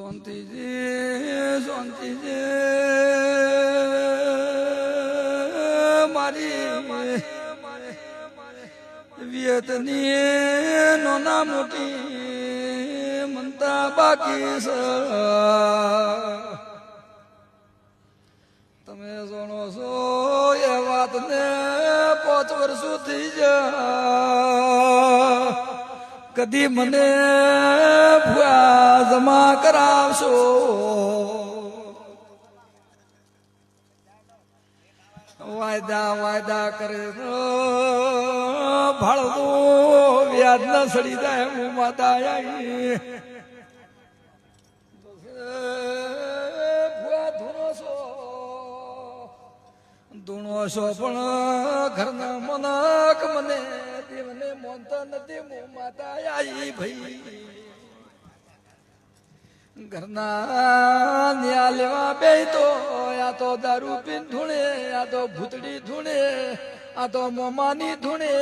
શાંતિજી મારી વિયતની નોના મોટી મનતા બાકી છે. તમે જાણો છો એ વાતને 5 વર્ષો થઈ જાય. કદી મને ભૂયા જમા કરાવશો? વાયદા કરે ભાડો વ્યાજ ના સડી જાય. હું માતા આવી ધૂણો છો પણ ઘરના મનક મને દેવને મોનતા નથી. હું માતા આવી ભાઈ ઘરના ન્યા લેવા બે તો આ તો દારૂ પીન ધૂણે, આ તો ભૂતડી ધૂણે, આ તો મોમાની ધૂણે